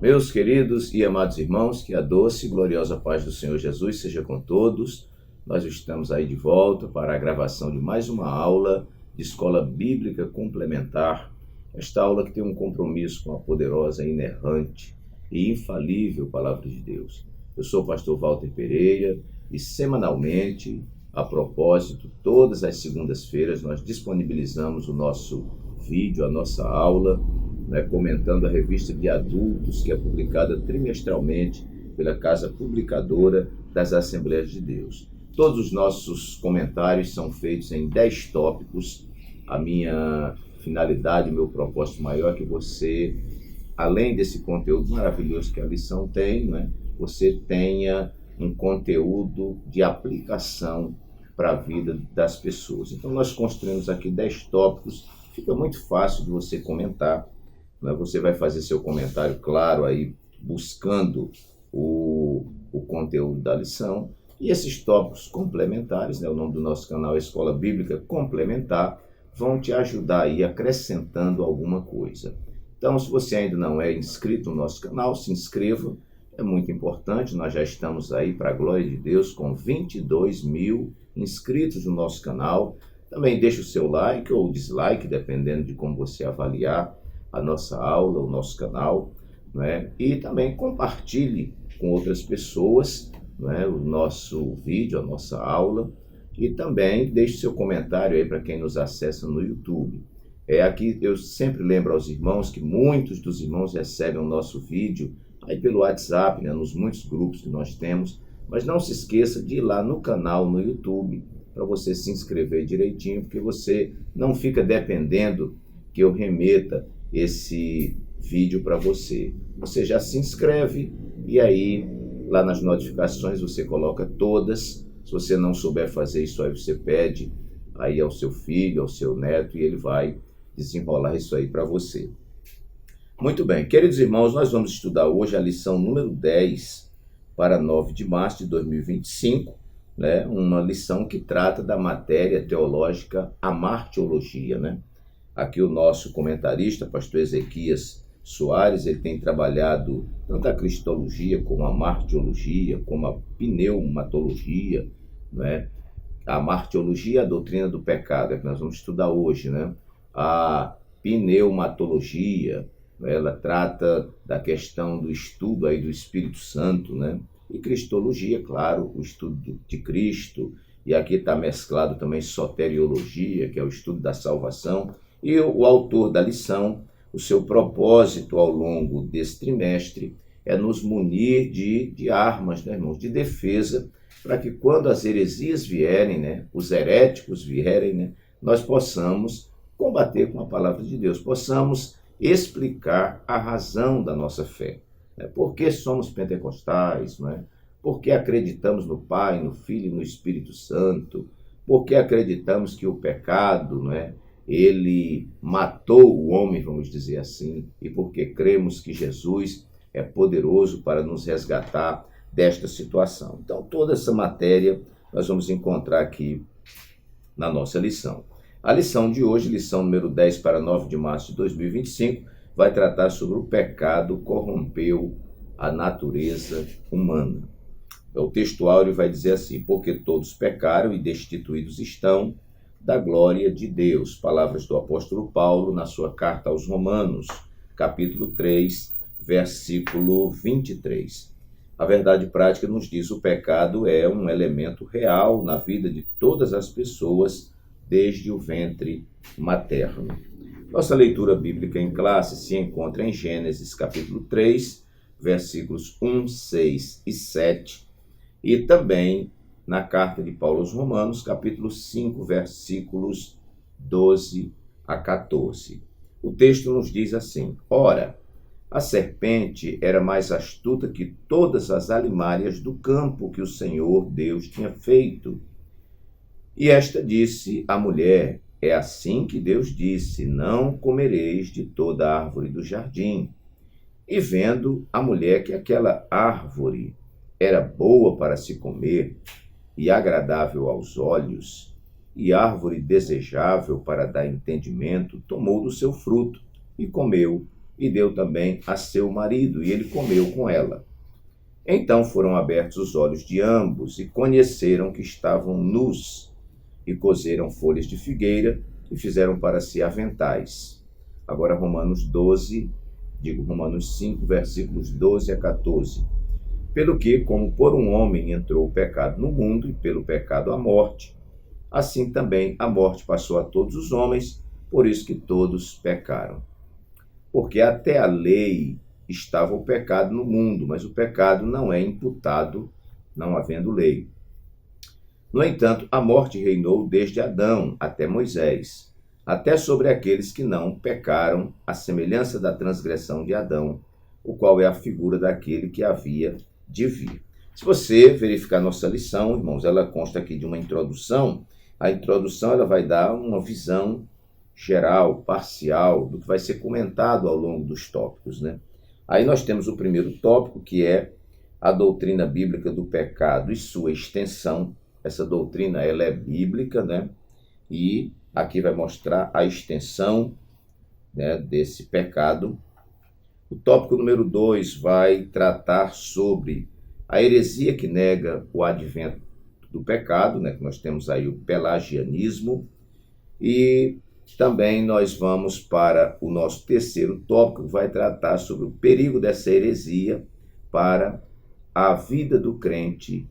Meus queridos e amados irmãos, que a doce e gloriosa paz do Senhor Jesus seja com todos. Nós estamos aí de volta para a gravação de mais uma aula de Escola Bíblica Complementar. Esta aula que tem um compromisso com a poderosa, inerrante e infalível Palavra de Deus. Eu sou o pastor Walter Pereira e semanalmente, a propósito, todas as segundas-feiras nós disponibilizamos o nosso vídeo, a nossa aula, comentando a revista de adultos que é publicada trimestralmente pela Casa Publicadora das Assembleias de Deus. Todos os nossos comentários são feitos em 10 tópicos. A minha finalidade, o meu propósito maior é que você, além desse conteúdo maravilhoso que a lição tem, você tenha um conteúdo de aplicação para a vida das pessoas. Então nós construímos aqui 10 tópicos, fica muito fácil de você comentar. Você vai fazer seu comentário, claro, aí buscando o conteúdo da lição. E esses tópicos complementares, o nome do nosso canal é Escola Bíblica Complementar, vão te ajudar aí acrescentando alguma coisa. Então, se você ainda não é inscrito no nosso canal, se inscreva, é muito importante. Nós já estamos aí, para a glória de Deus, com 22 mil inscritos no nosso canal. Também deixe o seu like ou dislike, dependendo de como você avaliar a nossa aula, o nosso canal, e também compartilhe com outras pessoas, o nosso vídeo, a nossa aula, e também deixe seu comentário aí para quem nos acessa no YouTube. Aqui eu sempre lembro aos irmãos que muitos dos irmãos recebem o nosso vídeo aí pelo WhatsApp, nos muitos grupos que nós temos, mas não se esqueça de ir lá no canal no YouTube para você se inscrever direitinho, porque você não fica dependendo que eu remeta esse vídeo para você. Você já se inscreve e aí lá nas notificações você coloca todas. Se você não souber fazer isso aí, você pede aí ao seu filho, ao seu neto, e ele vai desenrolar isso aí para você. Muito bem, queridos irmãos, nós vamos estudar hoje a lição número 10 para 9 de março de 2025, uma lição que trata da matéria teológica amartiologia, Aqui o nosso comentarista, pastor Ezequias Soares, ele tem trabalhado tanto a cristologia como a martiologia, como a pneumatologia, A martiologia é a doutrina do pecado, é que nós vamos estudar hoje, A pneumatologia, ela trata da questão do estudo aí do Espírito Santo, E cristologia, claro, o estudo de Cristo, e aqui está mesclado também soteriologia, que é o estudo da salvação. E o autor da lição, o seu propósito ao longo desse trimestre é nos munir de armas, irmãos, de defesa, para que quando as heresias vierem, os heréticos vierem, nós possamos combater com a palavra de Deus, possamos explicar a razão da nossa fé. Por que somos pentecostais, Por que acreditamos no Pai, no Filho e no Espírito Santo? Por que acreditamos que o pecado, ele matou o homem, vamos dizer assim, e porque cremos que Jesus é poderoso para nos resgatar desta situação. Então, toda essa matéria nós vamos encontrar aqui na nossa lição. A lição de hoje, lição número 10 para 9 de março de 2025, vai tratar sobre o pecado corrompeu a natureza humana. O texto áureo vai dizer assim: porque todos pecaram e destituídos estão da glória de Deus. Palavras do apóstolo Paulo na sua carta aos Romanos, capítulo 3, versículo 23. A verdade prática nos diz: o pecado é um elemento real na vida de todas as pessoas desde o ventre materno. Nossa leitura bíblica em classe se encontra em Gênesis, capítulo 3, versículos 1, 6 e 7, e também na carta de Paulo aos Romanos, capítulo 5, versículos 12 a 14. O texto nos diz assim: ora, a serpente era mais astuta que todas as alimárias do campo que o Senhor Deus tinha feito. E esta disse à mulher: é assim que Deus disse, não comereis de toda a árvore do jardim. E vendo a mulher que aquela árvore era boa para se comer, e agradável aos olhos, e árvore desejável para dar entendimento, tomou do seu fruto, e comeu, e deu também a seu marido, e ele comeu com ela. Então foram abertos os olhos de ambos, e conheceram que estavam nus, e coseram folhas de figueira, e fizeram para si aventais. Agora Romanos 5, versículos 12 a 14. Pelo que, como por um homem entrou o pecado no mundo, e pelo pecado a morte, assim também a morte passou a todos os homens, por isso que todos pecaram. Porque até a lei estava o pecado no mundo, mas o pecado não é imputado, não havendo lei. No entanto, a morte reinou desde Adão até Moisés, até sobre aqueles que não pecaram, à semelhança da transgressão de Adão, o qual é a figura daquele que havia de vir. Se você verificar nossa lição, irmãos, ela consta aqui de uma introdução. A introdução ela vai dar uma visão geral, parcial, do que vai ser comentado ao longo dos tópicos, né? Aí nós temos o primeiro tópico, que é a doutrina bíblica do pecado e sua extensão. Essa doutrina ela é bíblica, né? E aqui vai mostrar a extensão, né, desse pecado. O tópico número 2 vai tratar sobre a heresia que nega o advento do pecado, né, que nós temos aí o pelagianismo. E também nós vamos para o nosso terceiro tópico, que vai tratar sobre o perigo dessa heresia para a vida do crente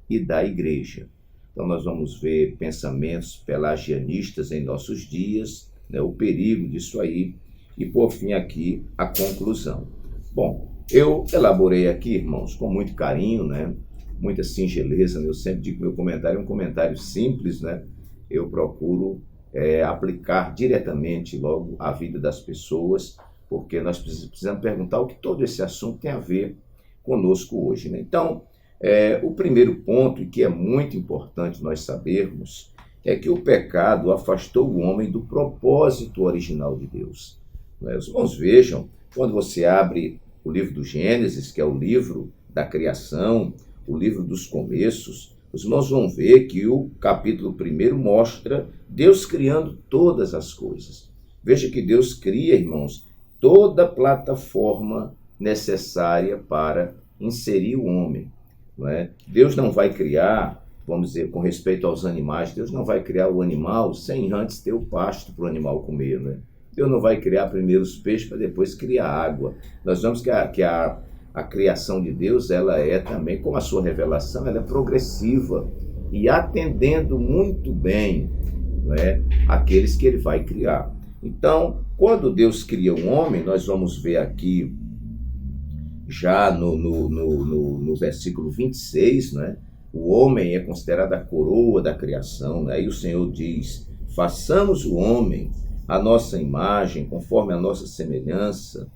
e da igreja. Então nós vamos ver pensamentos pelagianistas em nossos dias, né, o perigo disso aí, e por fim aqui a conclusão. Bom, eu elaborei aqui, irmãos, com muito carinho, né, muita singeleza, né? Eu sempre digo que meu comentário é um comentário simples, né? Eu procuro aplicar diretamente logo à vida das pessoas, porque nós precisamos perguntar o que todo esse assunto tem a ver conosco hoje, né? Então, o primeiro ponto, e que é muito importante nós sabermos, é que o pecado afastou o homem do propósito original de Deus. Os irmãos vejam, quando você abre o livro do Gênesis, que é o livro da criação, o livro dos começos, os irmãos vão ver que o capítulo 1 mostra Deus criando todas as coisas. Veja que Deus cria, irmãos, toda a plataforma necessária para inserir o homem. Não é? Deus não vai criar, vamos dizer, com respeito aos animais, Deus não vai criar o animal sem antes ter o pasto para o animal comer. Né? Deus não vai criar primeiro os peixes para depois criar água. Nós vemos que a criação de Deus, ela é também, como a sua revelação, ela é progressiva e atendendo muito bem, não é, aqueles que ele vai criar. Então, quando Deus cria um homem, nós vamos ver aqui, já no versículo 26, né, o homem é considerado a coroa da criação. Aí o Senhor diz, façamos o homem a nossa imagem, conforme a nossa semelhança,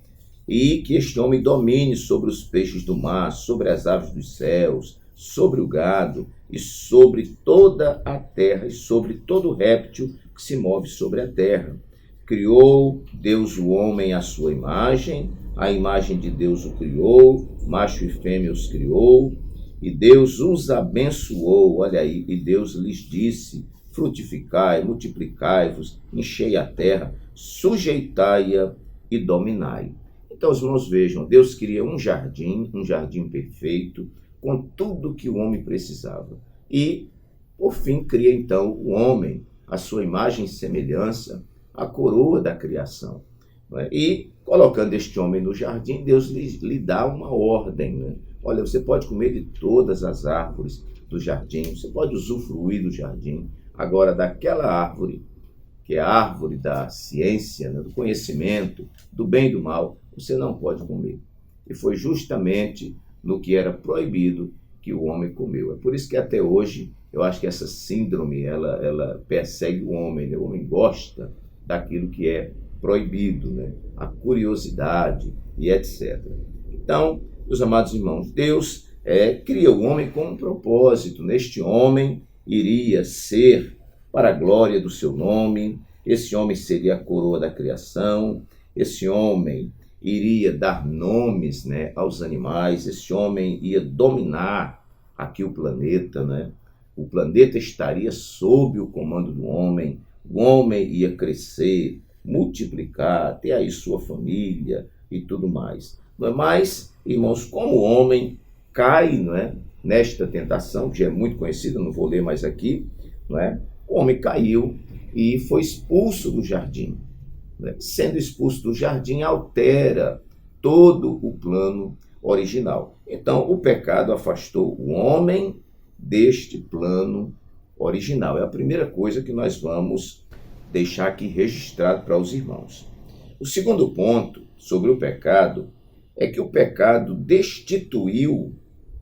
e que este homem domine sobre os peixes do mar, sobre as aves dos céus, sobre o gado, e sobre toda a terra, e sobre todo réptil que se move sobre a terra. Criou Deus o homem à sua imagem, a imagem de Deus o criou, macho e fêmea os criou, e Deus os abençoou, olha aí, e Deus lhes disse, frutificai, multiplicai-vos, enchei a terra, sujeitai-a e dominai. Então os irmãos vejam, Deus cria um jardim perfeito, com tudo que o homem precisava. E, por fim, cria então o homem, a sua imagem e semelhança, a coroa da criação. Né? E, colocando este homem no jardim, Deus lhe dá uma ordem. Né? Olha, você pode comer de todas as árvores do jardim, você pode usufruir do jardim. Agora, daquela árvore, que é a árvore da ciência, né, do conhecimento, do bem e do mal, você não pode comer. E foi justamente no que era proibido que o homem comeu. É por isso que até hoje, eu acho que essa síndrome, ela persegue o homem, né? O homem gosta daquilo que é proibido, né? A curiosidade e etc. Então, meus amados irmãos, Deus cria o homem com um propósito. Neste homem iria ser para a glória do seu nome, esse homem seria a coroa da criação, esse homem iria dar nomes, né, aos animais, esse homem ia dominar aqui o planeta, né? O planeta estaria sob o comando do homem, o homem ia crescer, multiplicar, ter aí sua família, e tudo mais. Não é mais, irmãos, como o homem cai, não é, nesta tentação, que já é muito conhecida, não vou ler mais aqui, não é? O homem caiu e foi expulso do jardim. Né? Sendo expulso do jardim, altera todo o plano original. Então, o pecado afastou o homem deste plano original. É a primeira coisa que nós vamos deixar aqui registrado para os irmãos. O segundo ponto sobre o pecado é que o pecado destituiu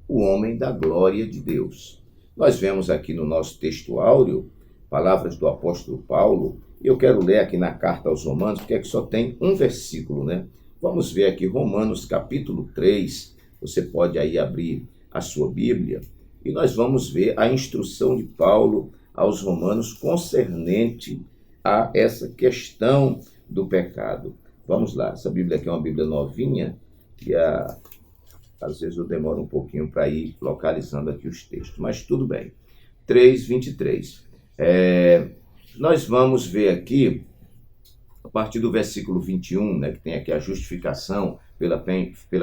o homem da glória de Deus. Nós vemos aqui no nosso texto áureo palavras do apóstolo Paulo, e eu quero ler aqui na carta aos Romanos, porque aqui só tem um versículo, né? Vamos ver aqui Romanos capítulo 3, você pode aí abrir a sua Bíblia, e nós vamos ver a instrução de Paulo aos Romanos concernente a essa questão do pecado. Vamos lá, essa Bíblia aqui é uma Bíblia novinha, e às vezes eu demoro um pouquinho para ir localizando aqui os textos, mas tudo bem. 3:23. Nós vamos ver aqui, a partir do versículo 21, né, que tem aqui a justificação pela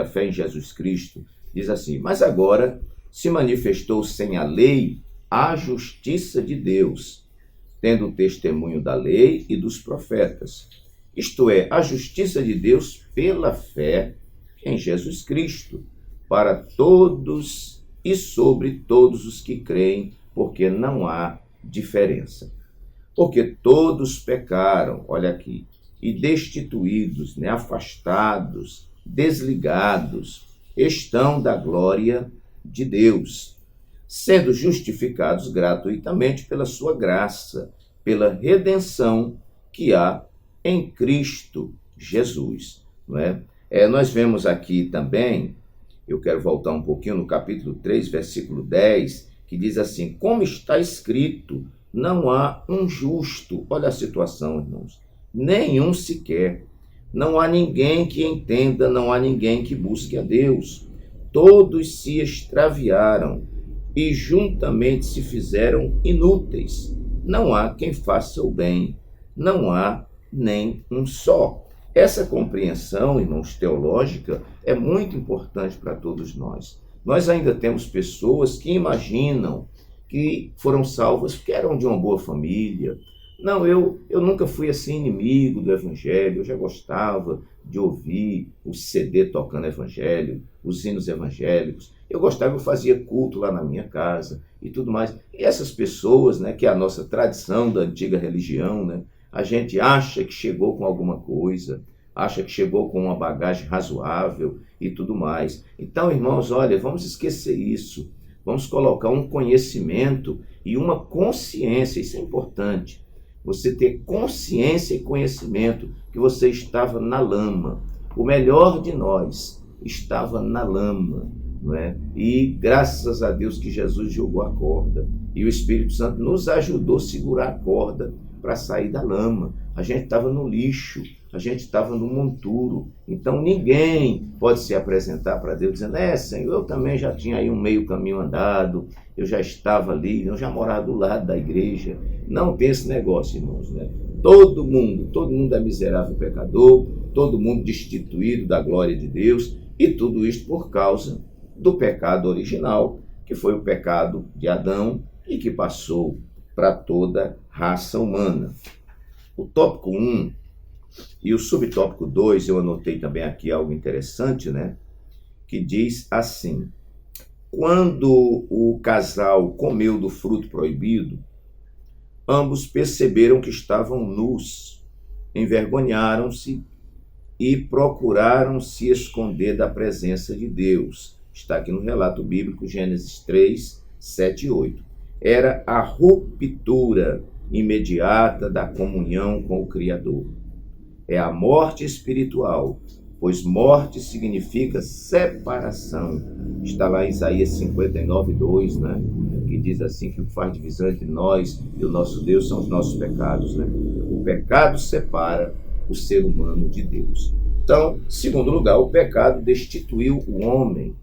fé em Jesus Cristo, diz assim: mas agora se manifestou sem a lei a justiça de Deus, tendo o testemunho da lei e dos profetas, isto é, a justiça de Deus pela fé em Jesus Cristo, para todos e sobre todos os que creem, porque não há diferença. Porque todos pecaram, olha aqui, e destituídos, né, afastados, desligados, estão da glória de Deus, sendo justificados gratuitamente pela sua graça, pela redenção que há em Cristo Jesus. Não é? Nós vemos aqui também, eu quero voltar um pouquinho no capítulo 3, versículo 10, que diz assim: como está escrito, não há um justo. Olha a situação, irmãos. Nenhum sequer. Não há ninguém que entenda, não há ninguém que busque a Deus. Todos se extraviaram e juntamente se fizeram inúteis. Não há quem faça o bem. Não há nem um só. Essa compreensão, irmãos, teológica é muito importante para todos nós. Nós ainda temos pessoas que imaginam que foram salvas porque eram de uma boa família. Não, eu nunca fui assim inimigo do evangelho, eu já gostava de ouvir o CD tocando evangelho, os hinos evangélicos, eu fazia culto lá na minha casa e tudo mais. E essas pessoas, né, que é a nossa tradição da antiga religião, né, a gente acha que chegou com alguma coisa, acha que chegou com uma bagagem razoável e tudo mais. Então, irmãos, olha, vamos esquecer isso. Vamos colocar um conhecimento e uma consciência, isso é importante. Você ter consciência e conhecimento que você estava na lama. O melhor de nós estava na lama, não é? E graças a Deus que Jesus jogou a corda. E o Espírito Santo nos ajudou a segurar a corda para sair da lama. A gente estava no lixo, a gente estava no monturo. Então ninguém pode se apresentar para Deus dizendo: Senhor, eu também já tinha aí um meio caminho andado, eu já estava ali, eu já morava do lado da igreja. Não tem esse negócio, irmãos, né? Todo mundo é miserável pecador, todo mundo destituído da glória de Deus, e tudo isso por causa do pecado original, que foi o pecado de Adão e que passou para toda raça humana. O tópico 1 e o subtópico 2, eu anotei também aqui algo interessante, né? Que diz assim: quando o casal comeu do fruto proibido, ambos perceberam que estavam nus, envergonharam-se e procuraram se esconder da presença de Deus. Está aqui no relato bíblico, Gênesis 3, 7 e 8. Era a ruptura imediata da comunhão com o Criador. É a morte espiritual, pois morte significa separação. Está lá em Isaías 59, 2, né? Que diz assim, que o que faz divisão entre nós e o nosso Deus são os nossos pecados, né? O pecado separa o ser humano de Deus. Então, em segundo lugar, o pecado destituiu o homem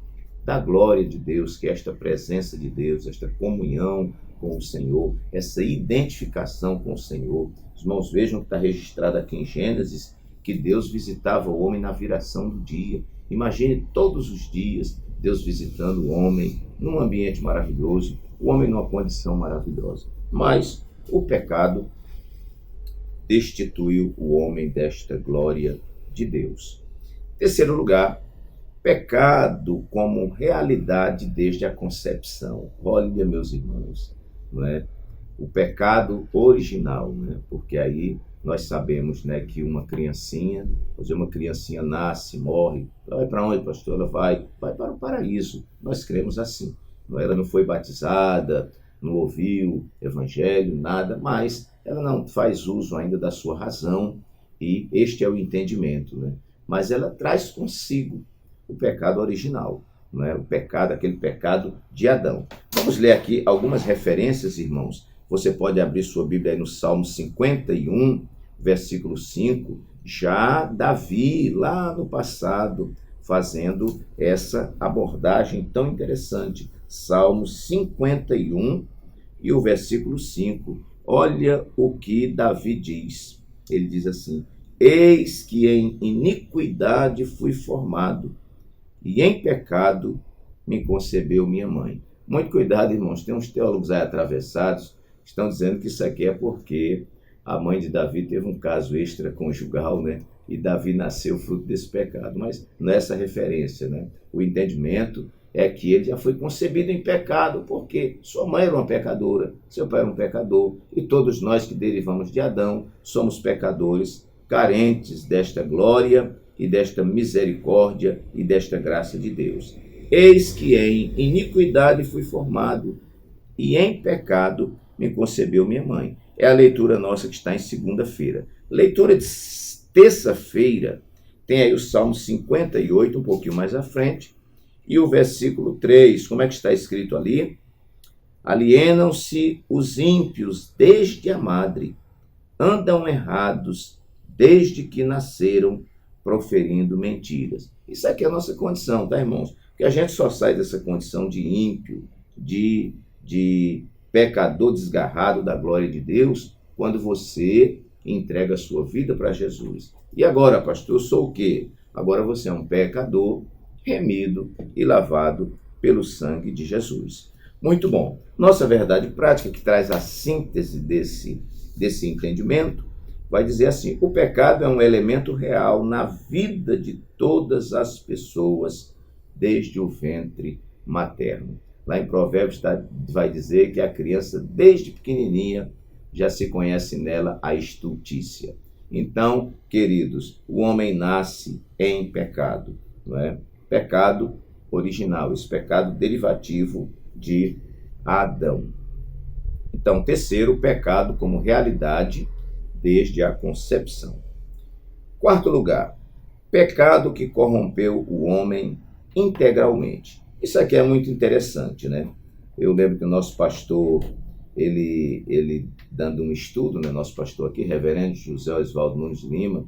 da glória de Deus, que é esta presença de Deus, esta comunhão com o Senhor, essa identificação com o Senhor. Os irmãos vejam que está registrado aqui em Gênesis, que Deus visitava o homem na viração do dia. Imagine todos os dias Deus visitando o homem num ambiente maravilhoso, o homem numa condição maravilhosa. Mas o pecado destituiu o homem desta glória de Deus. Terceiro lugar, pecado como realidade desde a concepção. Olha, meus irmãos, não é? O pecado original, né? Porque aí nós sabemos, né, que uma criancinha nasce, morre, ela vai para onde, pastor? Ela vai para o paraíso. Nós cremos assim. Ela não foi batizada, não ouviu evangelho, nada, mas ela não faz uso ainda da sua razão, e este é o entendimento, né? Mas ela traz consigo o pecado original, não é? O pecado, aquele pecado de Adão. Vamos ler aqui algumas referências, irmãos. Você pode abrir sua Bíblia aí no Salmo 51, versículo 5. Já Davi, lá no passado, fazendo essa abordagem tão interessante. Salmo 51 e o versículo 5. Olha o que Davi diz. Ele diz assim: eis que em iniquidade fui formado, e em pecado me concebeu minha mãe. Muito cuidado, irmãos. Tem uns teólogos aí atravessados que estão dizendo que isso aqui é porque a mãe de Davi teve um caso extraconjugal, né? E Davi nasceu fruto desse pecado. Mas não é essa referência, né? O entendimento é que ele já foi concebido em pecado, porque sua mãe era uma pecadora, seu pai era um pecador, e todos nós que derivamos de Adão somos pecadores, carentes desta glória e desta misericórdia e desta graça de Deus. Eis que em iniquidade fui formado, e em pecado me concebeu minha mãe. É a leitura nossa que está em segunda-feira. Leitura de terça-feira tem aí o Salmo 58, um pouquinho mais à frente, e o versículo 3. Como é que está escrito ali? Alienam-se os ímpios desde a madre, andam errados desde que nasceram, proferindo mentiras. Isso aqui é a nossa condição, tá, irmãos? Porque a gente só sai dessa condição de ímpio, de pecador desgarrado da glória de Deus, quando você entrega a sua vida para Jesus. E agora, pastor, eu sou o quê? Agora você é um pecador remido e lavado pelo sangue de Jesus. Muito bom. Nossa verdade prática, que traz a síntese desse entendimento, vai dizer assim: o pecado é um elemento real na vida de todas as pessoas, desde o ventre materno. Lá em Provérbios vai dizer que a criança, desde pequenininha, já se conhece nela a estultícia. Então, queridos, o homem nasce em pecado, não é? Pecado original, esse pecado derivativo de Adão. Então, terceiro, o pecado como realidade desde a concepção. Quarto lugar, pecado que corrompeu o homem integralmente. Isso aqui é muito interessante, né? Eu lembro que o nosso pastor, ele dando um estudo, né? Nosso pastor aqui, reverendo José Oswaldo Nunes Lima,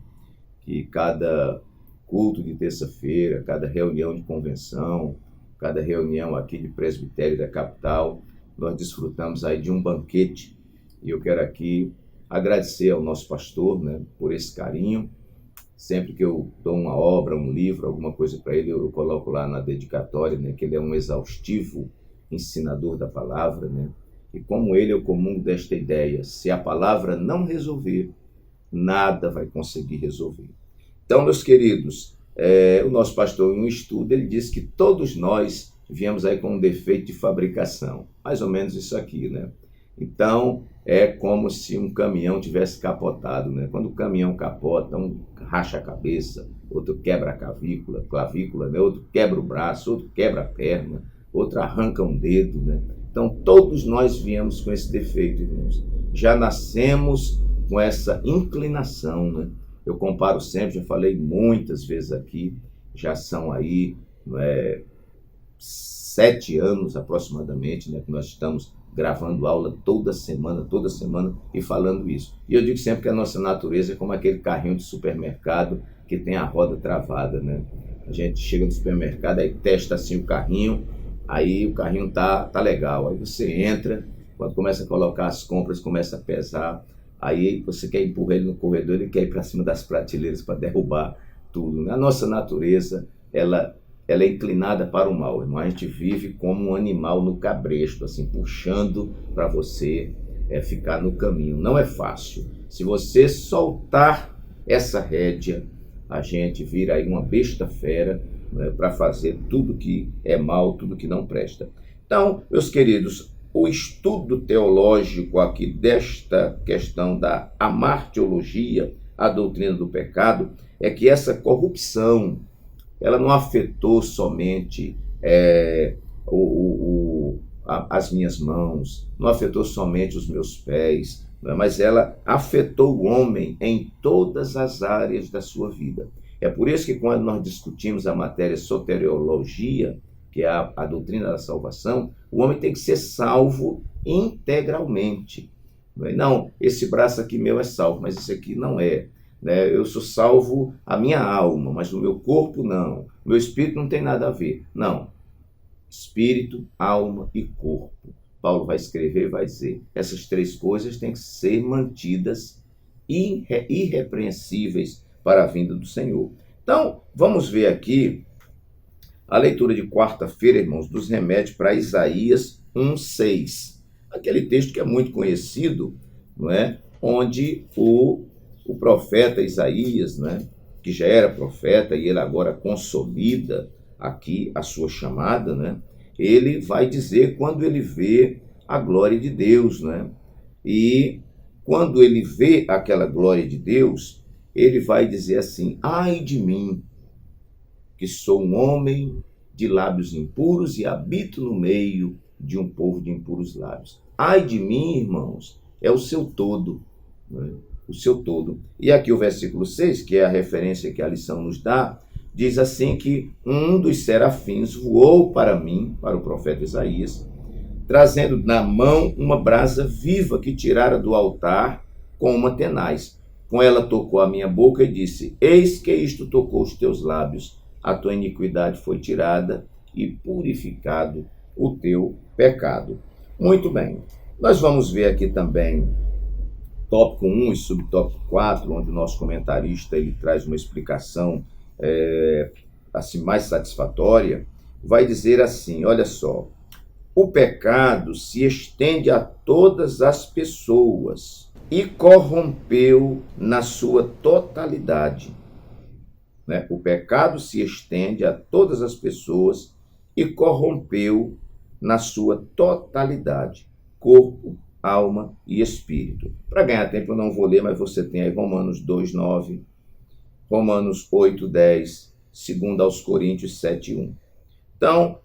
que cada culto de terça-feira, cada reunião de convenção, cada reunião aqui de presbitério da capital, nós desfrutamos aí de um banquete. E eu quero aqui agradecer ao nosso pastor, né, por esse carinho. Sempre que eu dou uma obra, um livro, alguma coisa para ele, eu coloco lá na dedicatória, né, que ele é um exaustivo ensinador da palavra, né? E como ele, eu comungo desta ideia: se a palavra não resolver, nada vai conseguir resolver. Então, meus queridos, o nosso pastor, em um estudo, ele disse que todos nós viemos aí com um defeito de fabricação. Mais ou menos isso aqui, né? Então, é como se um caminhão tivesse capotado, né? Quando o caminhão capota, um racha a cabeça, outro quebra a clavícula, né? Outro quebra o braço, outro quebra a perna, outro arranca um dedo, né? Então, todos nós viemos com esse defeito, irmãos. Já nascemos com essa inclinação, né? Eu comparo sempre, já falei muitas vezes aqui, já são aí 7 anos aproximadamente, né, que nós estamos gravando aula toda semana e falando isso. E eu digo sempre que a nossa natureza é como aquele carrinho de supermercado que tem a roda travada, né? A gente chega no supermercado, aí testa assim o carrinho, aí o carrinho tá legal. Aí você entra, quando começa a colocar as compras, começa a pesar, Aí você quer empurrar ele no corredor, ele quer ir para cima das prateleiras para derrubar tudo. A nossa natureza, ela é inclinada para o mal, irmão. A gente vive como um animal no cabresto, assim, puxando para você ficar no caminho. Não é fácil. Se você soltar essa rédea, a gente vira aí uma besta fera, né, para fazer tudo que é mal, tudo que não presta. Então, meus queridos, o estudo teológico aqui desta questão da amartiologia, a doutrina do pecado, é que essa corrupção, ela não afetou somente as minhas mãos, não afetou somente os meus pés, mas ela afetou o homem em todas as áreas da sua vida. É por isso que quando nós discutimos a matéria soteriologia, que é a doutrina da salvação, o homem tem que ser salvo integralmente. Não, esse braço aqui meu é salvo, mas esse aqui não é. Eu sou salvo a minha alma, mas o meu corpo não. O meu espírito não tem nada a ver. Não. Espírito, alma e corpo. Paulo vai escrever e vai dizer, essas três coisas têm que ser mantidas irrepreensíveis para a vinda do Senhor. Então, vamos ver aqui a leitura de quarta-feira, irmãos, dos remédios para Isaías 1:6. Aquele texto que é muito conhecido, não é? Onde o profeta Isaías, né, que já era profeta e ele agora consolida aqui a sua chamada, né, ele vai dizer quando ele vê a glória de Deus, né? E quando ele vê aquela glória de Deus, ele vai dizer assim, ai de mim, que sou um homem de lábios impuros e habito no meio de um povo de impuros lábios. Ai de mim, irmãos, é o seu todo, né? O seu todo. E aqui o versículo 6, que é a referência que a lição nos dá, diz assim que um dos serafins voou para mim, para o profeta Isaías, trazendo na mão uma brasa viva que tirara do altar com uma tenaz. Com ela tocou a minha boca e disse, eis que isto tocou os teus lábios, a tua iniquidade foi tirada e purificado o teu pecado. Muito bem, nós vamos ver aqui também tópico 1 e subtópico 4, onde o nosso comentarista ele traz uma explicação assim, mais satisfatória. Vai dizer assim, olha só, o pecado se estende a todas as pessoas e corrompeu na sua totalidade. Né? O pecado se estende a todas as pessoas e corrompeu na sua totalidade, corpo, alma e espírito. Para ganhar tempo eu não vou ler, mas você tem aí Romanos 2:9, Romanos 8:10, 2 aos Coríntios 7:1. Então,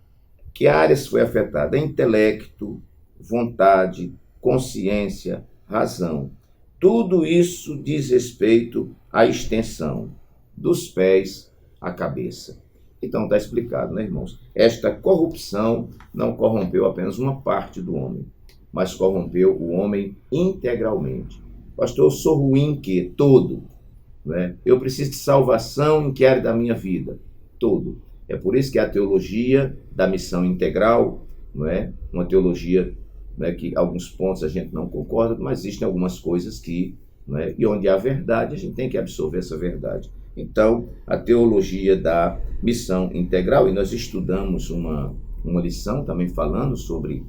que áreas foi afetada? Intelecto, vontade, consciência, razão. Tudo isso diz respeito à extensão dos pés à cabeça. Então está explicado, né, irmãos? Esta corrupção não corrompeu apenas uma parte do homem, mas corrompeu o homem integralmente. Pastor, eu sou ruim que todo, né? Eu preciso de salvação em que área da minha vida? Todo. É por isso que a teologia da missão integral, não é? Uma teologia, né, que alguns pontos a gente não concorda, mas existem algumas coisas que, né, e onde há verdade, a gente tem que absorver essa verdade. Então, a teologia da missão integral, e nós estudamos uma lição também falando sobre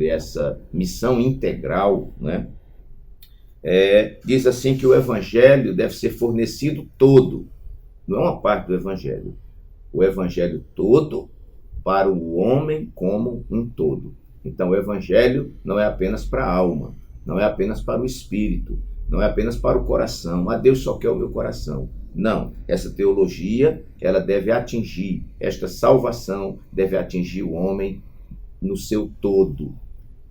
essa missão integral, né? Diz assim que o evangelho deve ser fornecido todo, não é uma parte do evangelho. O evangelho todo para o homem como um todo. Então, o evangelho não é apenas para a alma, não é apenas para o espírito, não é apenas para o coração. Ah, Deus só quer o meu coração. Não, essa teologia, ela deve atingir, esta salvação deve atingir o homem no seu todo.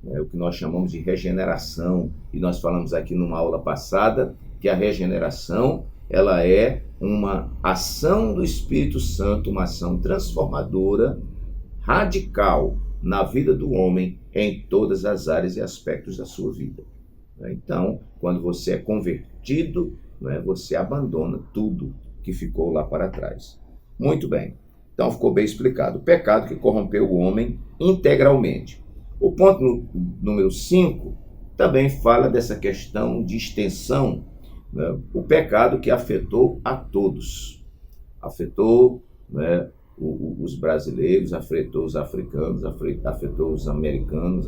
É o que nós chamamos de regeneração. E nós falamos aqui numa aula passada que a regeneração, ela é uma ação do Espírito Santo, uma ação transformadora, radical na vida do homem em todas as áreas e aspectos da sua vida. Então, quando você é convertido, você abandona tudo que ficou lá para trás. Muito bem. Então, ficou bem explicado. O pecado que corrompeu o homem integralmente. O ponto número 5 também fala dessa questão de extensão, né? O pecado que afetou a todos. Afetou, né, os brasileiros, afetou os africanos, afetou os americanos,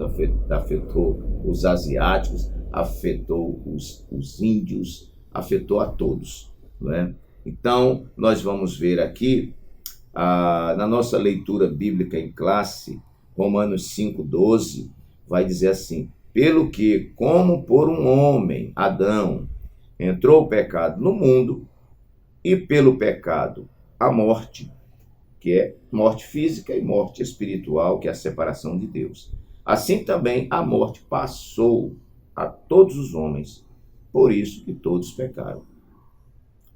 afetou os asiáticos, afetou os índios, afetou a todos, né? Então, nós vamos ver aqui, na nossa leitura bíblica em classe, Romanos 5,12, vai dizer assim: pelo que, como por um homem, Adão, entrou o pecado no mundo, e pelo pecado a morte, que é morte física, e morte espiritual, que é a separação de Deus. Assim também a morte passou a todos os homens, por isso que todos pecaram.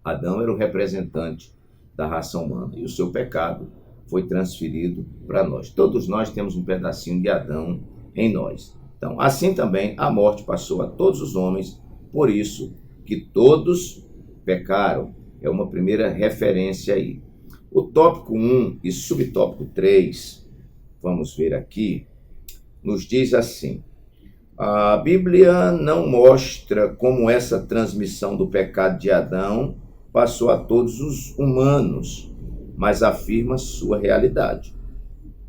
Adão era o representante da raça humana, e o seu pecado foi transferido para nós. Todos nós temos um pedacinho de Adão em nós. Então, assim também a morte passou a todos os homens, por isso que todos pecaram. É uma primeira referência aí. O tópico 1 e subtópico 3, vamos ver aqui, nos diz assim: a Bíblia não mostra como essa transmissão do pecado de Adão passou a todos os humanos, mas afirma sua realidade.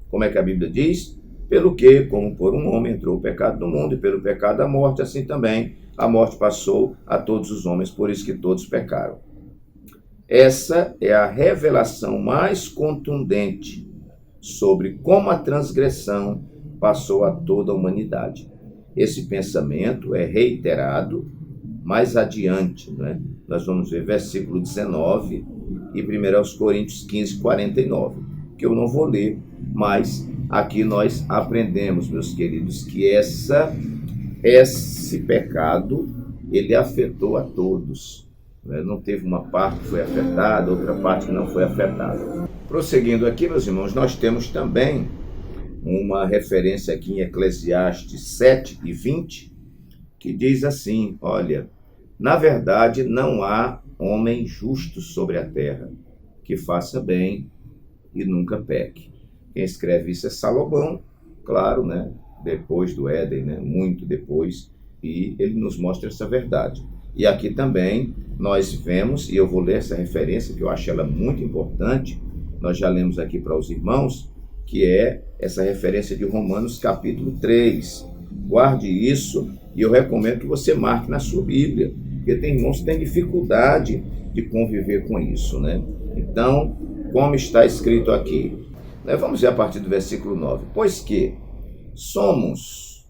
Como é que a Bíblia diz? Pelo que, como por um homem entrou o pecado no mundo, e pelo pecado a morte, assim também a morte passou a todos os homens, por isso que todos pecaram. Essa é a revelação mais contundente sobre como a transgressão passou a toda a humanidade. Esse pensamento é reiterado mais adiante, né? Nós vamos ver versículo 19 e 1 Coríntios 15, 49, que eu não vou ler, mas aqui nós aprendemos, meus queridos, que esse pecado, ele afetou a todos. Não teve uma parte que foi afetada, outra parte que não foi afetada. Prosseguindo aqui, meus irmãos, nós temos também uma referência aqui em Eclesiastes 7 e 20, que diz assim: olha, na verdade não há homem justo sobre a terra, que faça bem e nunca peque. Quem escreve isso é Salomão, claro, né? Depois do Éden, né? Muito depois, e ele nos mostra essa verdade. E aqui também nós vemos, e eu vou ler essa referência, que eu acho ela muito importante, nós já lemos aqui para os irmãos, que é essa referência de Romanos capítulo 3. Guarde isso, e eu recomendo que você marque na sua Bíblia, porque tem irmãos que têm dificuldade de conviver com isso, né? Então, como está escrito aqui, vamos ver a partir do versículo 9. Pois que somos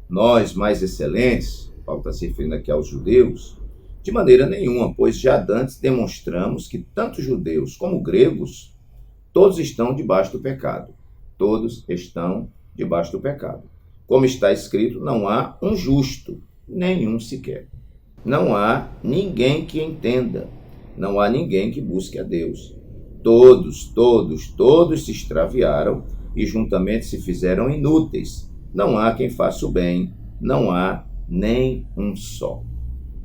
nós mais excelentes, Paulo está se referindo aqui aos judeus, de maneira nenhuma, pois já dantes demonstramos que tanto judeus como gregos, todos estão debaixo do pecado. Todos estão debaixo do pecado. Como está escrito, não há um justo, nenhum sequer. Não há ninguém que entenda, não há ninguém que busque a Deus. Todos se extraviaram e juntamente se fizeram inúteis. Não há quem faça o bem, não há nem um só.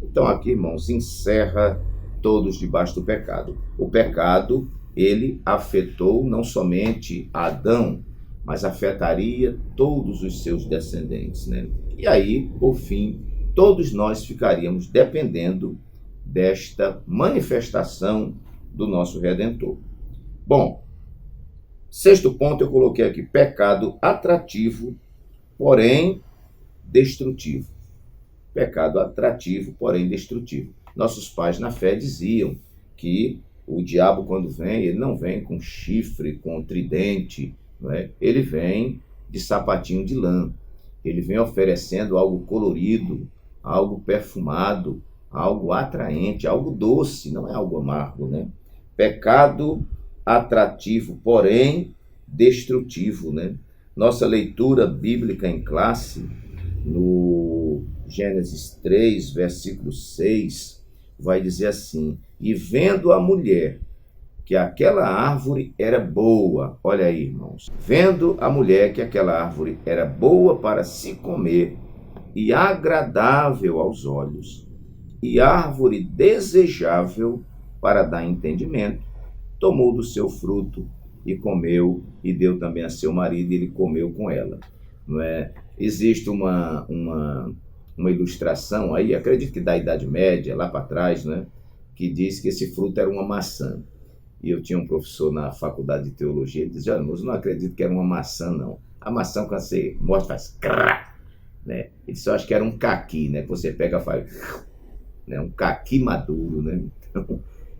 Então aqui, irmãos, encerra todos debaixo do pecado. O pecado, ele afetou não somente Adão, mas afetaria todos os seus descendentes, né? E aí, por fim, todos nós ficaríamos dependendo desta manifestação do nosso Redentor. Bom, sexto ponto eu coloquei aqui: pecado atrativo, porém destrutivo. Pecado atrativo, porém destrutivo. Nossos pais na fé diziam que o diabo, quando vem, ele não vem com chifre, com tridente, não é? Ele vem de sapatinho de lã. Ele vem oferecendo algo colorido, algo perfumado, algo atraente, algo doce, não é algo amargo, né? Pecado atrativo, porém destrutivo, né? Nossa leitura bíblica em classe, no Gênesis 3, versículo 6, vai dizer assim: e vendo a mulher que aquela árvore era boa, olha aí, irmãos, vendo a mulher que aquela árvore era boa para se comer e agradável aos olhos, e árvore desejável para dar entendimento, tomou do seu fruto e comeu, e deu também a seu marido, e ele comeu com ela. Não é? Existe uma uma ilustração aí, acredito que da Idade Média, lá para trás, né, que diz que esse fruto era uma maçã. E eu tinha um professor na faculdade de teologia, ele dizia, olha, moço, não acredito que era uma maçã, não. A maçã, quando você mostra, faz crá, né? Ele só acha que era um caqui, né? Que você pega e faz, né? Um caqui maduro, né? Então,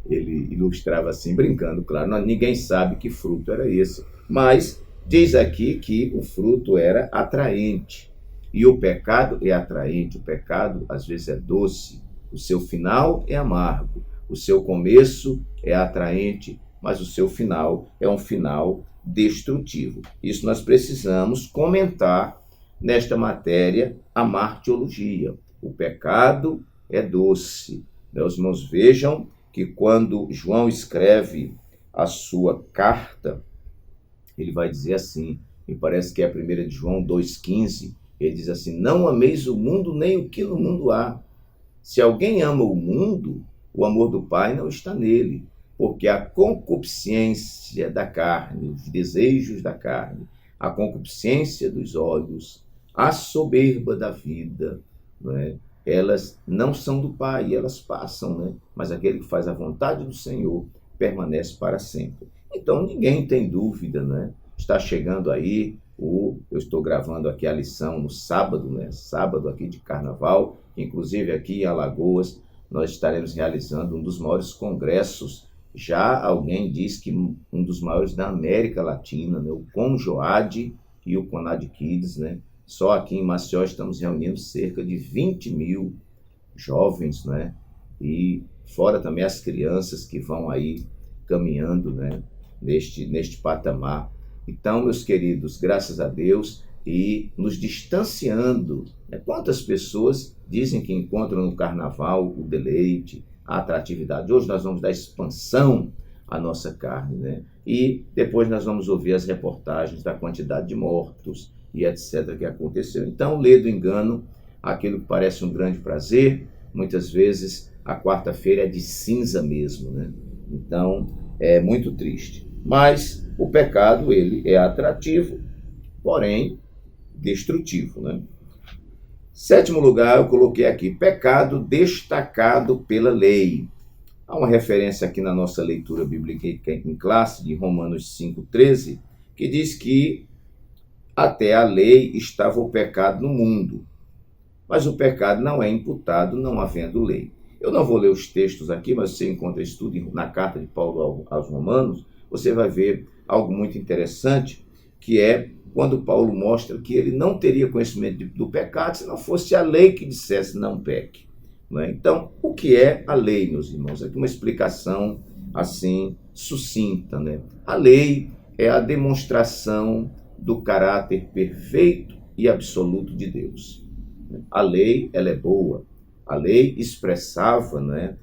ele ilustrava assim, brincando, claro. Não, ninguém sabe que fruto era esse. Mas diz aqui que o fruto era atraente. E o pecado é atraente. O pecado, às vezes, é doce. O seu final é amargo. O seu começo é atraente, mas o seu final é um final destrutivo. Isso nós precisamos comentar nesta matéria, a martiologia. O pecado é doce. Meus irmãos, vejam que quando João escreve a sua carta, ele vai dizer assim, me parece que é a 1 de João 2,15, ele diz assim, não ameis o mundo nem o que no mundo há. Se alguém ama o mundo, o amor do Pai não está nele, porque a concupiscência da carne, os desejos da carne, a concupiscência dos olhos, a soberba da vida, né? Elas não são do Pai, elas passam, né? Mas aquele que faz a vontade do Senhor permanece para sempre. Então ninguém tem dúvida, né? Está chegando aí, eu estou gravando aqui a lição no sábado, né? Sábado aqui de Carnaval, inclusive aqui em Alagoas, nós estaremos realizando um dos maiores congressos, já alguém diz que um dos maiores da América Latina, né? O CONJOAD e o CONAD Kids, né? Só aqui em Maceió estamos reunindo cerca de 20 mil jovens, né? E fora também as crianças que vão aí caminhando, né? Neste patamar. Então, meus queridos, graças a Deus, e nos distanciando, né? Quantas pessoas dizem que encontram no carnaval o deleite, a atratividade. Hoje nós vamos dar expansão à nossa carne, né? E depois nós vamos ouvir as reportagens da quantidade de mortos e etc. que aconteceu. Então, lê do engano aquilo que parece um grande prazer, muitas vezes a quarta-feira é de cinza mesmo, né? Então, é muito triste. Mas o pecado, ele é atrativo, porém destrutivo, né? 7º lugar, eu coloquei aqui, pecado destacado pela lei. Há uma referência aqui na nossa leitura bíblica em classe, de Romanos 5,13, que diz que até a lei estava o pecado no mundo, mas o pecado não é imputado não havendo lei. Eu não vou ler os textos aqui, mas você encontra isso tudo na carta de Paulo aos Romanos, você vai ver algo muito interessante, que é quando Paulo mostra que ele não teria conhecimento do pecado se não fosse a lei que dissesse não peque. Não é? Então, o que é a lei, meus irmãos? Aqui uma explicação assim sucinta, né? A lei é a demonstração do caráter perfeito e absoluto de Deus. A lei, ela é boa. A lei expressava, né,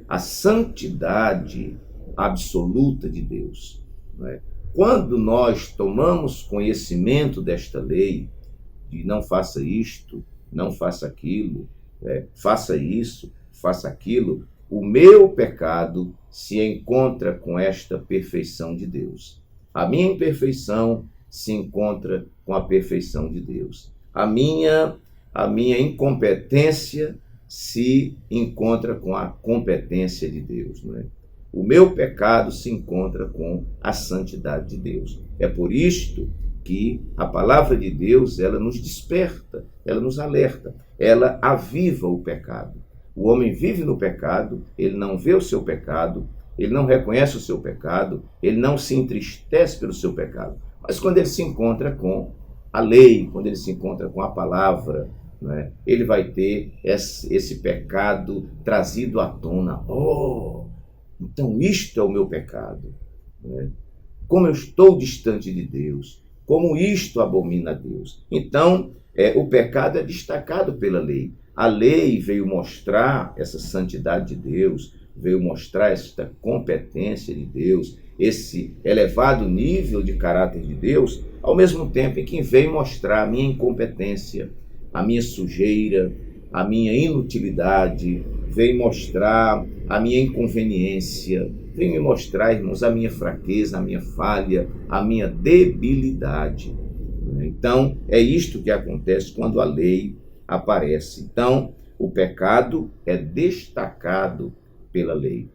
a santidade absoluta de Deus. Né? Quando nós tomamos conhecimento desta lei, de não faça isto, não faça aquilo, faça isso, faça aquilo, o meu pecado se encontra com esta perfeição de Deus. A minha imperfeição se encontra com a perfeição de Deus. A minha incompetência se encontra com a competência de Deus, não é? O meu pecado se encontra com a santidade de Deus. É por isto que a palavra de Deus, ela nos desperta, ela nos alerta, ela aviva o pecado. O homem vive no pecado, ele não vê o seu pecado, ele não reconhece o seu pecado, ele não se entristece pelo seu pecado. Mas quando ele se encontra com a lei, quando ele se encontra com a palavra, né, ele vai ter esse pecado trazido à tona. Oh, então isto é o meu pecado. Né? Como eu estou distante de Deus, como isto abomina a Deus. Então, o pecado é destacado pela lei. A lei veio mostrar essa santidade de Deus, veio mostrar esta competência de Deus, esse elevado nível de caráter de Deus, ao mesmo tempo em que veio mostrar a minha incompetência, a minha sujeira, a minha inutilidade, veio mostrar a minha inconveniência, veio me mostrar, irmãos, a minha fraqueza, a minha falha, a minha debilidade. Então, é isto que acontece quando a lei aparece. Então, o pecado é destacado pela lei.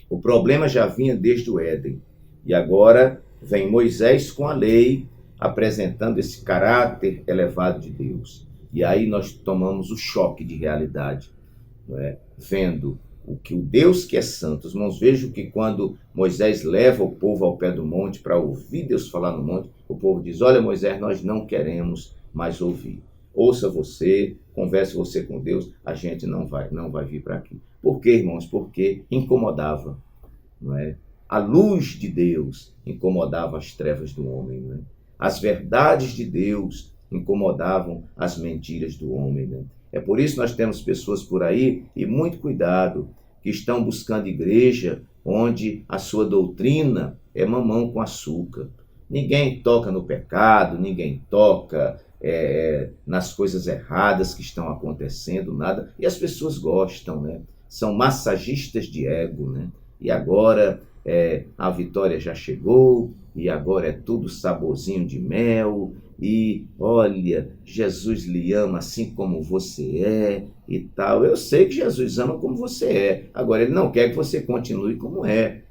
O problema já vinha desde o Éden. E agora vem Moisés com a lei, apresentando esse caráter elevado de Deus. E aí nós tomamos o choque de realidade, não é? Vendo o que o Deus que é santo. Os irmãos, vejam que quando Moisés leva o povo ao pé do monte para ouvir Deus falar no monte, o povo diz: olha, Moisés, nós não queremos mais ouvir. Ouça você, converse você com Deus, a gente não vai vir para aqui. Por quê, irmãos? Porque incomodava, não é? A luz de Deus incomodava as trevas do homem, não é? As verdades de Deus incomodavam as mentiras do homem, né? É por isso que nós temos pessoas por aí, e muito cuidado, que estão buscando igreja onde a sua doutrina é mamão com açúcar. Ninguém toca no pecado, ninguém toca nas coisas erradas que estão acontecendo, nada. E as pessoas gostam, né? São massagistas de ego, né? E agora a vitória já chegou, e agora é tudo saborzinho de mel, e olha, Jesus lhe ama assim como você é e tal. Eu sei que Jesus ama como você é, agora ele não quer que você continue como é,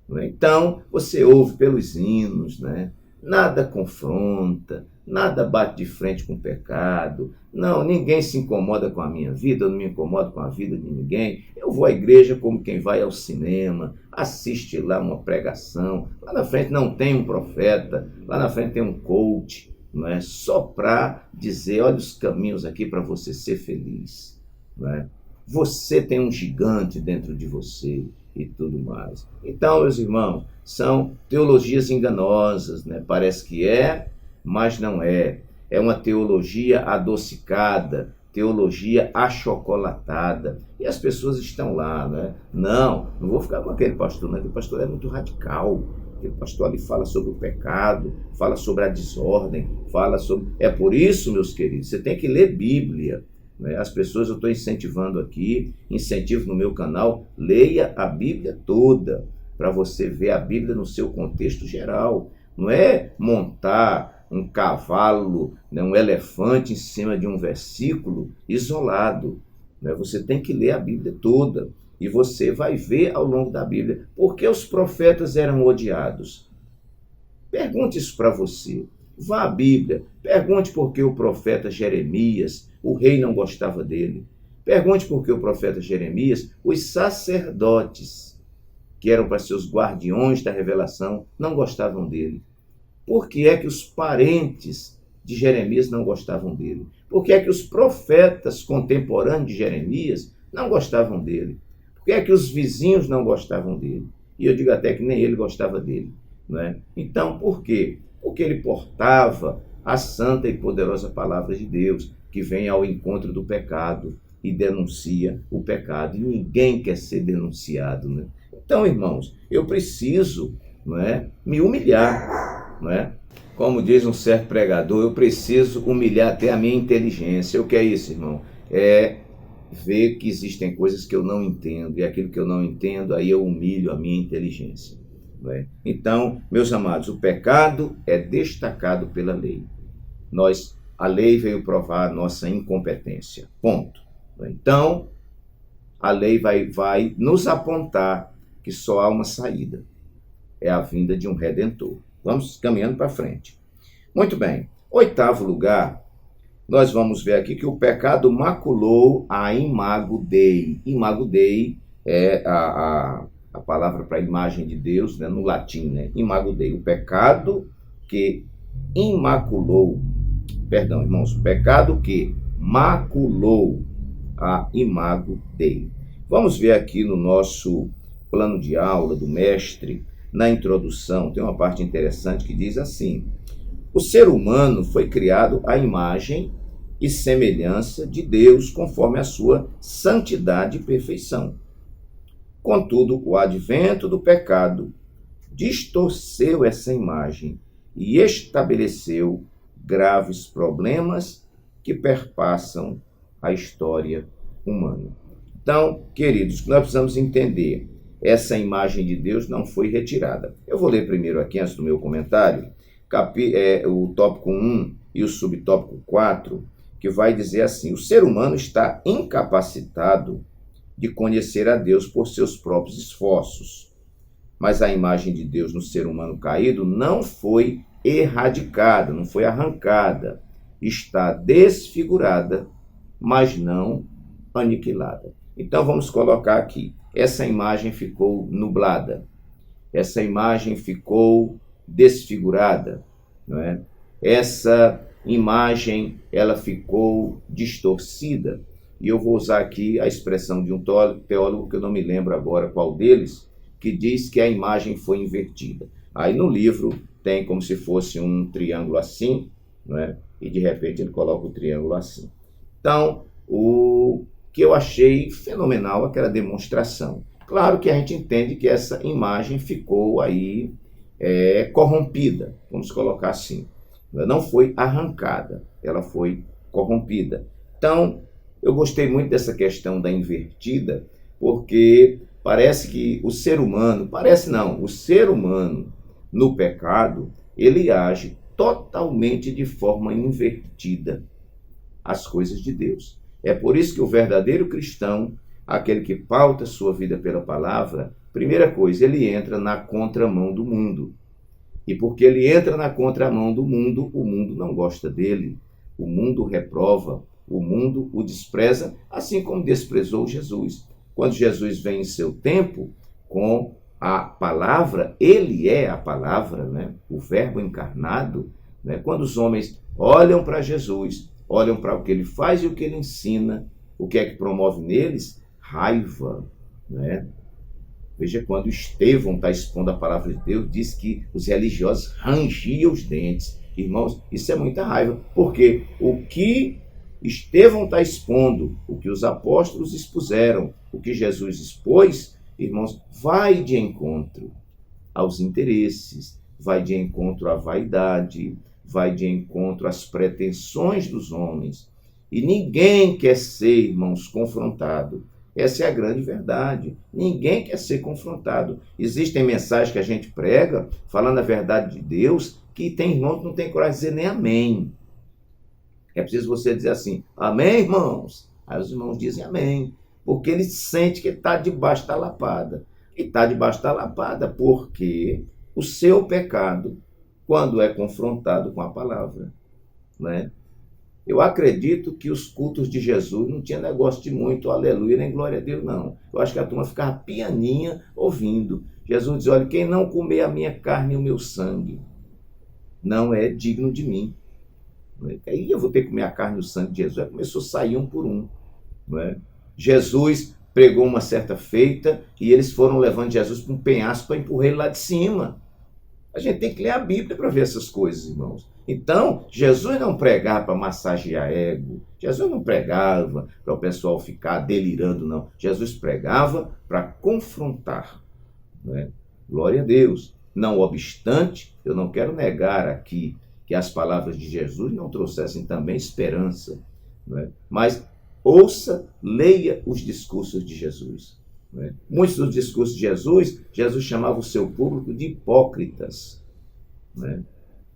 não é? Então, você ouve pelos hinos, né? Nada confronta, nada bate de frente com o pecado. Não, ninguém se incomoda com a minha vida, eu não me incomodo com a vida de ninguém. Eu vou à igreja como quem vai ao cinema, assiste lá uma pregação. Lá na frente não tem um profeta, lá na frente tem um coach, não é? Só para dizer: olha os caminhos aqui para você ser feliz, não é? Você tem um gigante dentro de você e tudo mais. Então, meus irmãos, são teologias enganosas, né? Parece que é, mas não é. É uma teologia adocicada, teologia achocolatada. E as pessoas estão lá, né? Não vou ficar com aquele pastor, né? Aquele pastor é muito radical. Aquele pastor ali fala sobre o pecado, fala sobre a desordem, fala sobre... É por isso, meus queridos, você tem que ler Bíblia, né? As pessoas, eu estou incentivando aqui, incentivo no meu canal, leia a Bíblia toda, para você ver a Bíblia no seu contexto geral. Não é montar um cavalo, né, um elefante em cima de um versículo isolado, né? Você tem que ler a Bíblia toda, e você vai ver ao longo da Bíblia por que os profetas eram odiados. Pergunte isso para você. Vá à Bíblia, pergunte por que o profeta Jeremias, o rei não gostava dele. Pergunte por que o profeta Jeremias, os sacerdotes, que eram para ser os guardiões da revelação, não gostavam dele. Por que é que os parentes de Jeremias não gostavam dele? Por que é que os profetas contemporâneos de Jeremias não gostavam dele? Por que é que os vizinhos não gostavam dele? E eu digo até que nem ele gostava dele, não é? Então, por quê? Porque ele portava a santa e poderosa palavra de Deus, que vem ao encontro do pecado e denuncia o pecado. E ninguém quer ser denunciado, né? Então, irmãos, eu preciso, não é, me humilhar, não é? Como diz um certo pregador, eu preciso humilhar até a minha inteligência. O que é isso, irmão? É ver que existem coisas que eu não entendo, e aquilo que eu não entendo, aí eu humilho a minha inteligência. Não é? Então, meus amados, o pecado é destacado pela lei. A lei veio provar a nossa incompetência. Ponto. Então, a lei vai nos apontar que só há uma saída. É a vinda de um Redentor. Vamos caminhando para frente. Muito bem. 8º lugar, nós vamos ver aqui que o pecado maculou a imago Dei. Imago Dei é a palavra para a imagem de Deus, né, no latim, né? Imago Dei. O pecado que imaculou, perdão, irmãos, o pecado que maculou a imago Dei. Vamos ver aqui no nosso plano de aula do mestre, na introdução, tem uma parte interessante que diz assim: o ser humano foi criado à imagem e semelhança de Deus, conforme a sua santidade e perfeição. Contudo, o advento do pecado distorceu essa imagem e estabeleceu graves problemas que perpassam a história humana. Então, queridos, nós precisamos entender: essa imagem de Deus não foi retirada. Eu vou ler primeiro aqui, antes do meu comentário, o tópico 1 e o subtópico 4, que vai dizer assim: o ser humano está incapacitado de conhecer a Deus por seus próprios esforços. Mas a imagem de Deus no ser humano caído não foi erradicada, não foi arrancada. Está desfigurada, mas não aniquilada. Então vamos colocar aqui: essa imagem ficou nublada, essa imagem ficou desfigurada, não é? Essa imagem ela ficou distorcida. E eu vou usar aqui a expressão de um teólogo que eu não me lembro agora qual deles, que diz que a imagem foi invertida. Aí no livro tem como se fosse um triângulo assim, não é? E de repente ele coloca o triângulo assim. Então, o que eu achei fenomenal aquela demonstração. Claro que a gente entende que essa imagem ficou aí corrompida, vamos colocar assim. Não foi arrancada, ela foi corrompida. Então, eu gostei muito dessa questão da invertida, porque parece que o ser humano, o ser humano no pecado, ele age totalmente de forma invertida às coisas de Deus. É por isso que o verdadeiro cristão, aquele que pauta sua vida pela palavra, primeira coisa, ele entra na contramão do mundo. E porque ele entra na contramão do mundo, o mundo não gosta dele, o mundo reprova, o mundo o despreza, assim como desprezou Jesus. Quando Jesus vem em seu tempo, com a palavra, ele é a palavra, né? O verbo encarnado, né? Quando os homens olham para Jesus, olham para o que ele faz e o que ele ensina, o que é que promove neles? Raiva, né? Veja, quando Estevão está expondo a palavra de Deus, diz que os religiosos rangiam os dentes. Irmãos, isso é muita raiva, porque o que Estevão está expondo, o que os apóstolos expuseram, o que Jesus expôs, irmãos, vai de encontro aos interesses, vai de encontro à vaidade, vai de encontro às pretensões dos homens. E ninguém quer ser, irmãos, confrontado. Essa é a grande verdade. Ninguém quer ser confrontado. Existem mensagens que a gente prega, falando a verdade de Deus, que tem irmãos que não tem coragem de dizer nem amém. É preciso você dizer assim, amém, irmãos? Aí os irmãos dizem amém, porque ele sente que ele está debaixo da lapada. E está debaixo da lapada porque o seu pecado, quando é confrontado com a palavra, né? Eu acredito que os cultos de Jesus não tinha negócio de muito aleluia nem glória a Deus, não. Eu acho que a turma ficava pianinha ouvindo. Jesus diz, olha, quem não comer a minha carne e o meu sangue não é digno de mim. Aí eu vou ter que comer a carne e o sangue de Jesus. Aí começou a sair um por um. Não é? Jesus pregou uma certa feita e eles foram levando Jesus para um penhasco para empurrar ele lá de cima. A gente tem que ler a Bíblia para ver essas coisas, irmãos. Então, Jesus não pregava para massagear ego. Jesus não pregava para o pessoal ficar delirando, não. Jesus pregava para confrontar. Né? Glória a Deus. Não obstante, eu não quero negar aqui que as palavras de Jesus não trouxessem também esperança. Né? Mas ouça, leia os discursos de Jesus. Né? Muitos dos discursos de Jesus, Jesus chamava o seu público de hipócritas. Né?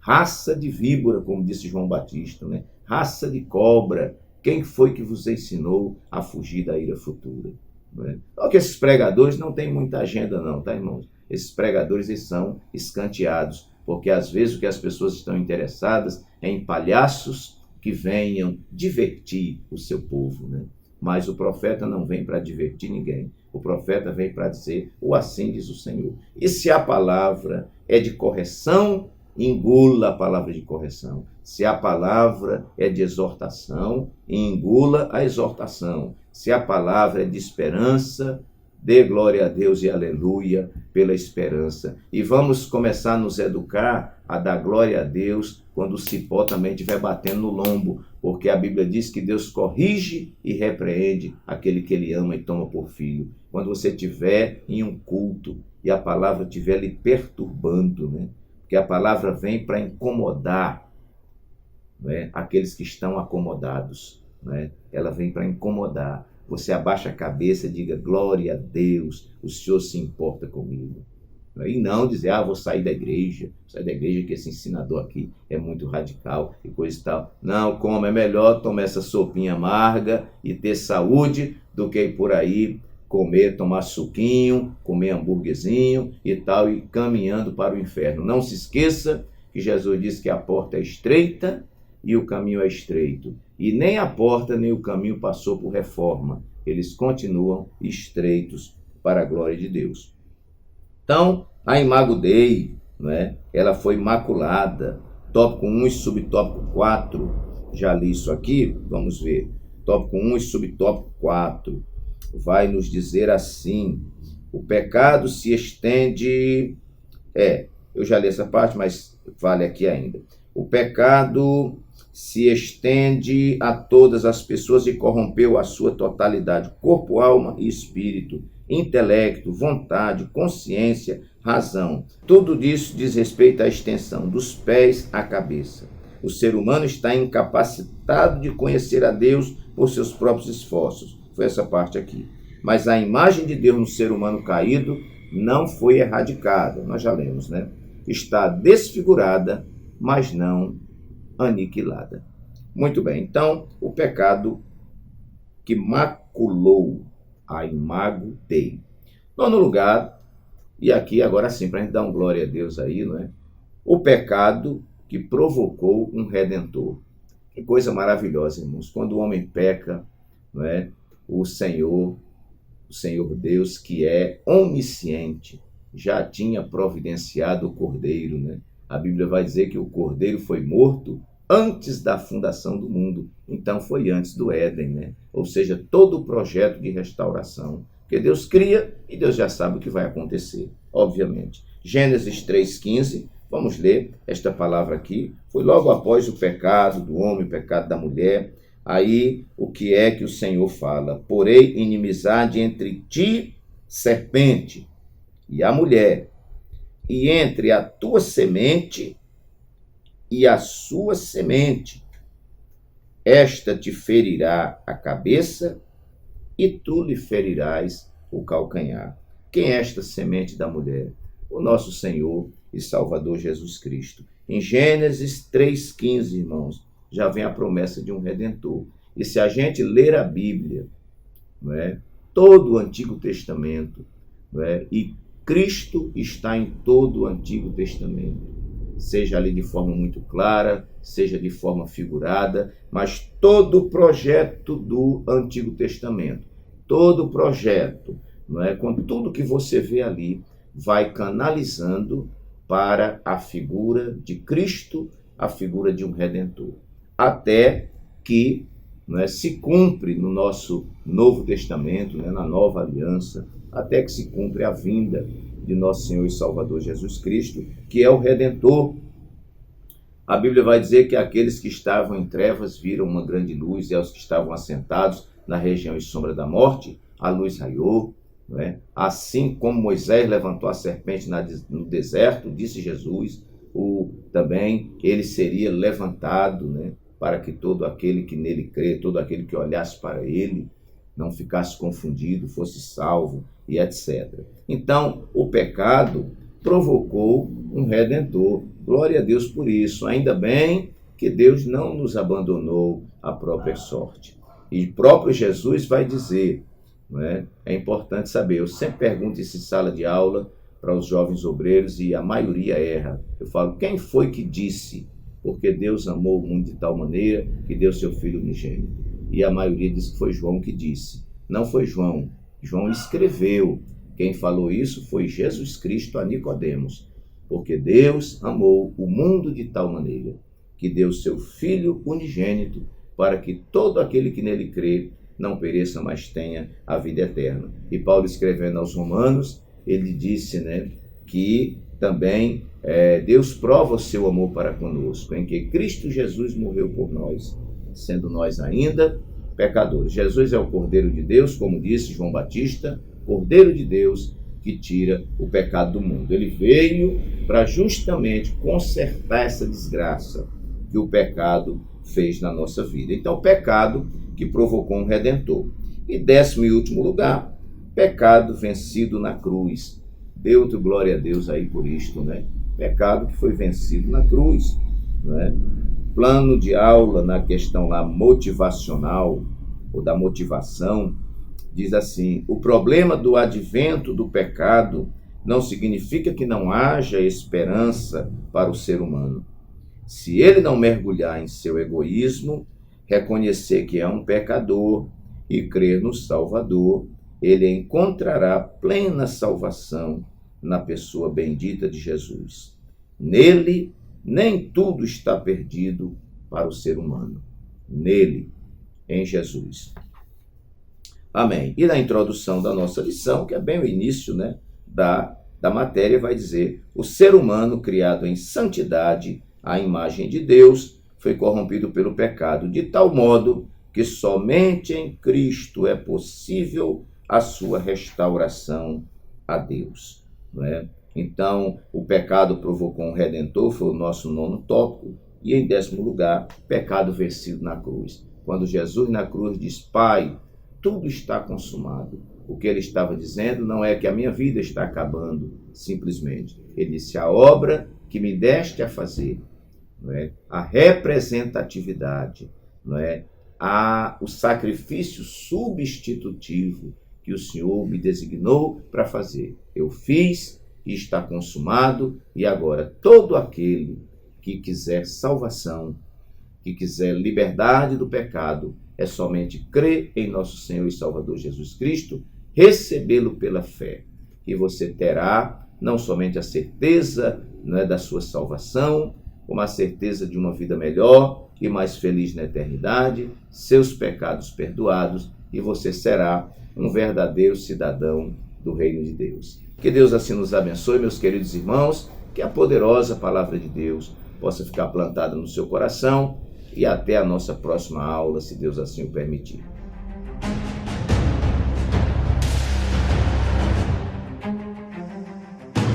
Raça de víbora, como disse João Batista, né? Raça de cobra, quem foi que vos ensinou a fugir da ira futura? Né? Só que esses pregadores não têm muita agenda não, tá, irmãos? Esses pregadores eles são escanteados, porque às vezes o que as pessoas estão interessadas é em palhaços que venham divertir o seu povo, né? Mas o profeta não vem para divertir ninguém. O profeta vem para dizer, ou assim diz o Senhor. E se a palavra é de correção, engula a palavra de correção. Se a palavra é de exortação, engula a exortação. Se a palavra é de esperança, dê glória a Deus e aleluia pela esperança. E vamos começar a nos educar a dar glória a Deus quando o cipó também estiver batendo no lombo, porque a Bíblia diz que Deus corrige e repreende aquele que ele ama e toma por filho. Quando você estiver em um culto e a palavra estiver lhe perturbando, né? Porque a palavra vem para incomodar, né, aqueles que estão acomodados. Né? Ela vem para incomodar. Você abaixa a cabeça e diga, glória a Deus, o Senhor se importa comigo. E não dizer, vou sair da igreja que esse ensinador aqui é muito radical e coisa e tal. Não, como é melhor tomar essa sopinha amarga e ter saúde do que ir por aí comer, tomar suquinho, comer hambúrguerzinho e tal, e caminhando para o inferno. Não se esqueça que Jesus disse que a porta é estreita e o caminho é estreito. E nem a porta nem o caminho passou por reforma. Eles continuam estreitos para a glória de Deus. Então, a Imago Dei, né, ela foi maculada. Tópico 1 e subtópico 4. Já li isso aqui, vamos ver. Tópico 1 e subtópico 4. Vai nos dizer assim: o pecado se estende... eu já li essa parte, mas vale aqui ainda. O pecado se estende a todas as pessoas e corrompeu a sua totalidade, corpo, alma e espírito, intelecto, vontade, consciência, razão. Tudo isso diz respeito à extensão dos pés à cabeça. O ser humano está incapacitado de conhecer a Deus por seus próprios esforços. Foi essa parte aqui. Mas a imagem de Deus no ser humano caído não foi erradicada. Nós já lemos, né? Está desfigurada, mas não aniquilada. Muito bem. Então, o pecado que maculou a Imago Dei. Nono lugar, e aqui agora sim, para a gente dar um glória a Deus aí, não é? O pecado que provocou um redentor. Que coisa maravilhosa, irmãos. Quando o homem peca, não é? O Senhor Deus, que é onisciente, já tinha providenciado o cordeiro, né? A Bíblia vai dizer que o cordeiro foi morto antes da fundação do mundo. Então foi antes do Éden, né? Ou seja, todo o projeto de restauração. Porque Deus cria e Deus já sabe o que vai acontecer, obviamente. Gênesis 3,15, vamos ler esta palavra aqui. Foi logo após o pecado do homem, o pecado da mulher. Aí, o que é que o Senhor fala? Porém, inimizade entre ti, serpente, e a mulher, e entre a tua semente e a sua semente. Esta te ferirá a cabeça e tu lhe ferirás o calcanhar. Quem é esta semente da mulher? O nosso Senhor e Salvador Jesus Cristo. Em Gênesis 3,15, irmãos, já vem a promessa de um Redentor. E se a gente ler a Bíblia, não é? Todo o Antigo Testamento, não é? E Cristo está em todo o Antigo Testamento, seja ali de forma muito clara, seja de forma figurada, mas todo o projeto do Antigo Testamento, todo o projeto, não é? Com tudo que você vê ali, vai canalizando para a figura de Cristo, a figura de um Redentor. Até que, não é, se cumpre no nosso Novo Testamento, né, na Nova Aliança, até que se cumpre a vinda de nosso Senhor e Salvador Jesus Cristo, que é o Redentor. A Bíblia vai dizer que aqueles que estavam em trevas viram uma grande luz, e aos que estavam assentados na região e sombra da morte, a luz raiou. Não é? Assim como Moisés levantou a serpente no deserto, disse Jesus, também ele seria levantado, né, para que todo aquele que nele crê, todo aquele que olhasse para ele, não ficasse confundido, fosse salvo e etc. Então, o pecado provocou um Redentor. Glória a Deus por isso. Ainda bem que Deus não nos abandonou à própria sorte. E próprio Jesus vai dizer, não é? É importante saber, eu sempre pergunto isso em sala de aula para os jovens obreiros e a maioria erra. Eu falo, quem foi que disse? Porque Deus amou o mundo de tal maneira que deu seu Filho unigênito. E a maioria diz que foi João que disse. Não foi João. João escreveu. Quem falou isso foi Jesus Cristo a Nicodemos. Porque Deus amou o mundo de tal maneira que deu seu Filho unigênito para que todo aquele que nele crê não pereça, mas tenha a vida eterna. E Paulo, escrevendo aos Romanos, ele disse, né, que também Deus prova o seu amor para conosco, em que Cristo Jesus morreu por nós, sendo nós ainda pecadores. Jesus é o Cordeiro de Deus, como disse João Batista, Cordeiro de Deus que tira o pecado do mundo. Ele veio para justamente consertar essa desgraça que o pecado fez na nossa vida. Então, o pecado que provocou um Redentor. E 10º e último lugar, pecado vencido na cruz. Dê outro glória a Deus aí por isto, né? Pecado que foi vencido na cruz, né? Plano de aula na questão lá motivacional, ou da motivação, diz assim: o problema do advento do pecado não significa que não haja esperança para o ser humano. Se ele não mergulhar em seu egoísmo, reconhecer que é um pecador e crer no Salvador, ele encontrará plena salvação na pessoa bendita de Jesus. Nele, nem tudo está perdido para o ser humano. Nele, em Jesus. Amém. E na introdução da nossa lição, que é bem o início, né, da matéria, vai dizer: o ser humano criado em santidade à imagem de Deus foi corrompido pelo pecado, de tal modo que somente em Cristo é possível a sua restauração a Deus. Não é? Então, o pecado provocou um redentor, foi o nosso 9º tópico, e em 10º lugar, pecado vencido na cruz. Quando Jesus na cruz diz: Pai, tudo está consumado. O que ele estava dizendo não é que a minha vida está acabando, simplesmente. Ele disse: a obra que me deste a fazer, não é? A representatividade, não é? O sacrifício substitutivo que o Senhor me designou para fazer. Eu fiz e está consumado, e agora todo aquele que quiser salvação, que quiser liberdade do pecado, é somente crer em nosso Senhor e Salvador Jesus Cristo, recebê-lo pela fé. E você terá não somente a certeza, não é, da sua salvação, como a certeza de uma vida melhor e mais feliz na eternidade, seus pecados perdoados, e você será um verdadeiro cidadão do reino de Deus. Que Deus assim nos abençoe, meus queridos irmãos, que a poderosa palavra de Deus possa ficar plantada no seu coração, e até a nossa próxima aula, se Deus assim o permitir.